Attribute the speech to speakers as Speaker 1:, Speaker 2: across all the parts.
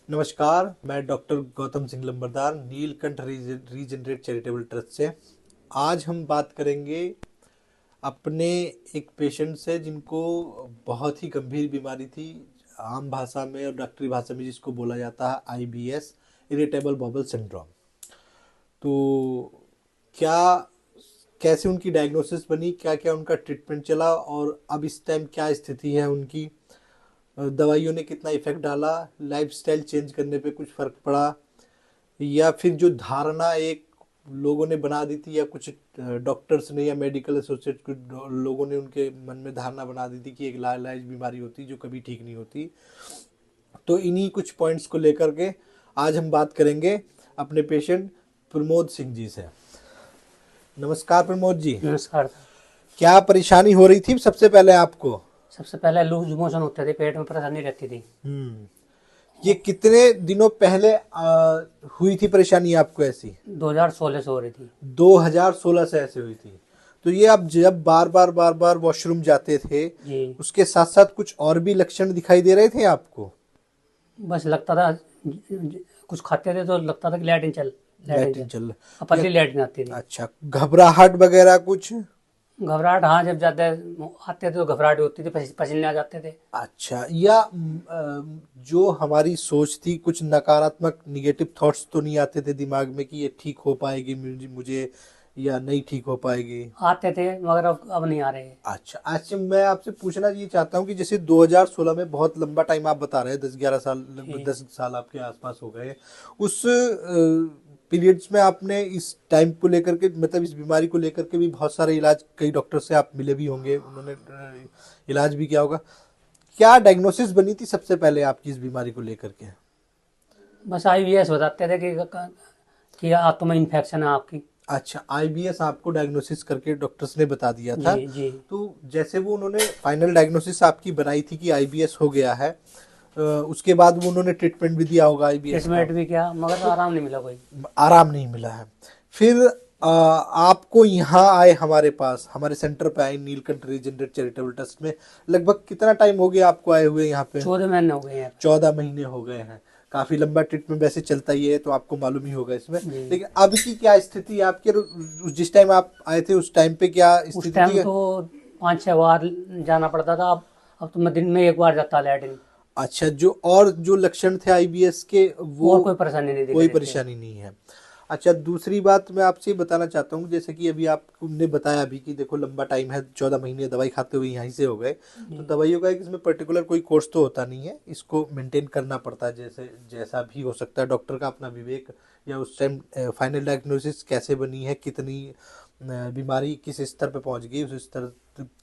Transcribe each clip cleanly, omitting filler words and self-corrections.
Speaker 1: नमस्कार, मैं doctor Gautam Singh Lambardar Neelkanth regenerate charitable trust से। आज हम बात करेंगे अपने एक पेशेंट से जिनको बहुत ही गंभीर बीमारी थी। आम भाषा में और डॉक्टरी भाषा में जिसको बोला जाता है आईबीएस, इरिटेबल बाउल सिंड्रोम। तो क्या कैसे उनकी डायग्नोसिस बनी, क्या क्या उनका ट्रीटमेंट चला और अब इस टाइम क्या स्थिति है उनकी, दवाइयों ने कितना इफेक्ट डाला, लाइफस्टाइल चेंज करने पे कुछ फर्क पड़ा, या फिर जो धारणा एक लोगों ने बना दी थी या कुछ डॉक्टर्स ने या मेडिकल एसोसिएट कुछ लोगों ने उनके मन में धारणा बना दी थी कि एक लाइलाज बीमारी होती जो कभी ठीक नहीं होती। तो इन्हीं कुछ पॉइंट्स को लेकर के आज हम बात करेंगे अपने पेशेंट प्रमोद सिंह जी से। नमस्कार प्रमोद जी।
Speaker 2: नमस्कार सर।
Speaker 1: क्या परेशानी हो रही थी सबसे पहले आपको?
Speaker 2: सबसे पहले लूज मोशन होते थे, पेट में परेशानी रहती थी।
Speaker 1: ये कितने दिनों पहले हुई थी परेशानी आपको ऐसी?
Speaker 2: 2016 से हो रही थी।
Speaker 1: 2016 से ऐसे हुई थी। तो ये आप जब बार बार वॉशरूम जाते थे,
Speaker 2: जी,
Speaker 1: उसके साथ साथ कुछ और भी लक्षण दिखाई दे रहे थे आपको?
Speaker 2: बस लगता था कुछ खाते थे तो लगता था कि
Speaker 1: लैट्रिन चल
Speaker 2: अब पतली लैट्रिन आती थी।
Speaker 1: अच्छा, घबराहट वगैरह कुछ?
Speaker 2: घबराहट, हाँ, जब जाते आते थे तो घबराहट होती थी, पसीने आ जाते थे।
Speaker 1: अच्छा, या जो हमारी सोच थी, कुछ नकारात्मक निगेटिव थॉट्स तो नहीं आते थे दिमाग में कि ये ठीक हो पाएगी मुझे या नहीं ठीक हो पाएगी?
Speaker 2: आते थे मगर अब नहीं आ रहे।
Speaker 1: अच्छा, आज मैं आपसे पूछना ये चाहता हूँ कि जैसे 2016 में बहुत लंबा टाइम आप बता रहे हैं, 10-11 साल, लगभग 10 साल आपके आसपास हो गए। उस पीरियड्स में आपने इस टाइम को लेकर के, मतलब इस बीमारी को लेकर के भी बहुत सारे इलाज, कई डॉक्टर से आप मिले भी होंगे, उन्होंने इलाज भी किया होगा। क्या डायग्नोसिस बनी थी सबसे पहले आपकी इस बीमारी को लेकर के?
Speaker 2: बस IBS बताते थे कि तुम्हें इन्फेक्शन है आपकी।
Speaker 1: अच्छा, आईबीएस आपको डायग्नोसिस करके डॉक्टर्स ने बता दिया था।
Speaker 2: जी जी।
Speaker 1: तो जैसे वो उन्होंने फाइनल डायग्नोसिस आपकी बनाई थी कि आईबीएस हो गया है, उसके बाद वो उन्होंने ट्रीटमेंट भी दिया होगा आईबीएस का?
Speaker 2: ट्रीटमेंट भी किया मगर आराम नहीं मिला कोई।
Speaker 1: आराम नहीं मिला है। फिर आपको यहाँ आए, हमारे पास, हमारे सेंटर पे आए नीलकंठ रीजनरेट चैरिटेबल ट्रस्ट में। लगभग कितना टाइम हो गया आपको आए हुए यहाँ पे?
Speaker 2: 14 महीने हो गए हैं।
Speaker 1: 14 महीने हो गए हैं। काफी लंबा ट्रीटमेंट वैसे चलता ही है, तो आपको मालूम ही होगा इसमें।
Speaker 2: जी।
Speaker 1: लेकिन अब की क्या स्थिति है आपके? जिस टाइम आप आए थे उस टाइम पे क्या
Speaker 2: उस
Speaker 1: स्थिति
Speaker 2: टाइम
Speaker 1: थी?
Speaker 2: तो 5-6 बार जाना पड़ता था। अब तो मैं दिन में एक बार जाता लैट्रिन।
Speaker 1: अच्छा, जो लक्षण थे आईबीएस के, वो
Speaker 2: और कोई परेशानी नहीं दिख
Speaker 1: कोई
Speaker 2: रही थी।
Speaker 1: परेशानी नहीं है। अच्छा, दूसरी बात मैं आपसे ये बताना चाहता हूँ, जैसे कि अभी आपने बताया भी कि देखो लंबा टाइम है, 14 महीने दवाई खाते हुए यहीं से हो गए। तो दवाइयों का एक इसमें पर्टिकुलर कोई कोर्स तो होता नहीं है, इसको मेंटेन करना पड़ता है, जैसे जैसा भी हो सकता है। डॉक्टर का अपना विवेक, या उस टाइम फाइनल डायग्नोसिस कैसे बनी है, कितनी बीमारी किस स्तर पे पहुंच गई, उस स्तर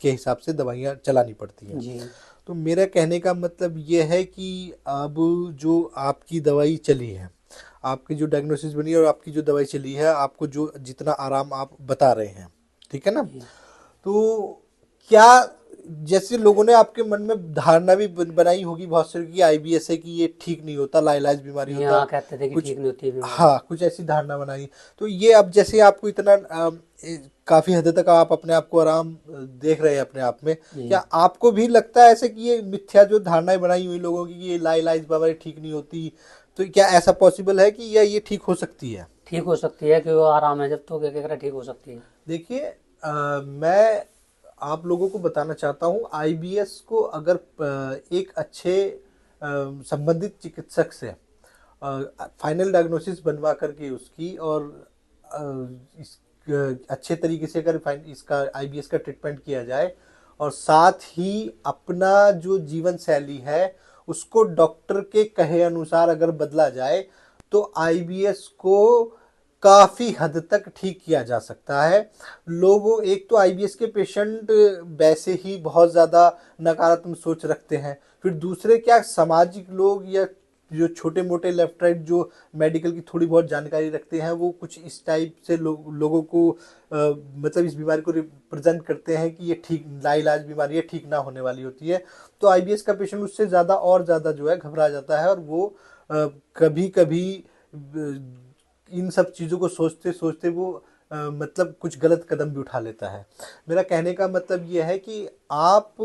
Speaker 1: के हिसाब से दवाइयाँ चलानी पड़ती हैं।
Speaker 2: जी
Speaker 1: तो मेरा कहने का मतलब ये है कि अब जो आपकी दवाई चली है, आपकी जो डायग्नोसिस बनी है और आपकी जो दवाई चली है, आपको जो जितना आराम आप बता रहे हैं, ठीक है ना?
Speaker 2: जी।
Speaker 1: तो क्या, जैसे लोगों ने आपके मन में धारणा भी बनाई होगी बहुत सारी कि आईबीएस है, कि ये ठीक नहीं होता, लाइलाज बीमारी होता है
Speaker 2: यहाँ कहते थे कि
Speaker 1: कुछ,
Speaker 2: ठीक नहीं होती है बीमारी।
Speaker 1: हाँ, कुछ ऐसी धारणा बनाई। तो ये अब जैसे आपको इतना काफी हद तक आप अपने आप को आराम देख रहे हैं अपने आप में,
Speaker 2: जी,
Speaker 1: क्या आपको भी लगता है ऐसे कि ये मिथ्या जो धारणाएं बनाई हुई लोगों की कि ये लाइलाज बीमारी ठीक नहीं होती, तो क्या ऐसा पॉसिबल है कि ये ठीक हो सकती है?
Speaker 2: ठीक हो सकती है कि वो आराम है जब तो क्या कह ठीक हो सकती है।
Speaker 1: देखिए, मैं आप लोगों को बताना चाहता हूँ, आईबीएस को अगर एक अच्छे संबंधित चिकित्सक से फाइनल डायग्नोसिस बनवा करके उसकी, और इस अच्छे तरीके से अगर इसका आईबीएस का ट्रीटमेंट किया जाए, और साथ ही अपना जो जीवन शैली है उसको डॉक्टर के कहे अनुसार अगर बदला जाए, तो आईबीएस को काफ़ी हद तक ठीक किया जा सकता है। लोगों, एक तो आईबीएस के पेशेंट वैसे ही बहुत ज़्यादा नकारात्मक सोच रखते हैं, फिर दूसरे क्या, सामाजिक लोग या जो छोटे मोटे लेफ्ट राइट जो मेडिकल की थोड़ी बहुत जानकारी रखते हैं, वो कुछ इस टाइप से लोगों को मतलब इस बीमारी को रिप्रेजेंट करते हैं कि ये ठीक लाइलाज बीमारी है, ठीक ना होने वाली होती है। तो आईबीएस का पेशेंट उससे ज़्यादा और ज़्यादा जो है घबरा जाता है, और वो कभी कभी इन सब चीज़ों को सोचते सोचते वो मतलब कुछ गलत कदम भी उठा लेता है। मेरा कहने का मतलब ये है कि आप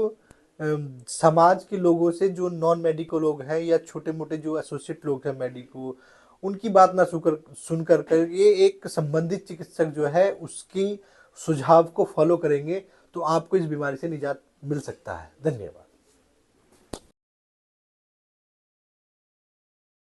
Speaker 1: समाज के लोगों से, जो नॉन मेडिको लोग हैं या छोटे मोटे जो एसोसिएट लोग हैं मेडिको, उनकी बात ना सुनकर कर ये एक संबंधित चिकित्सक जो है उसकी सुझाव को फॉलो करेंगे तो आपको इस बीमारी से निजात मिल सकता है। धन्यवाद।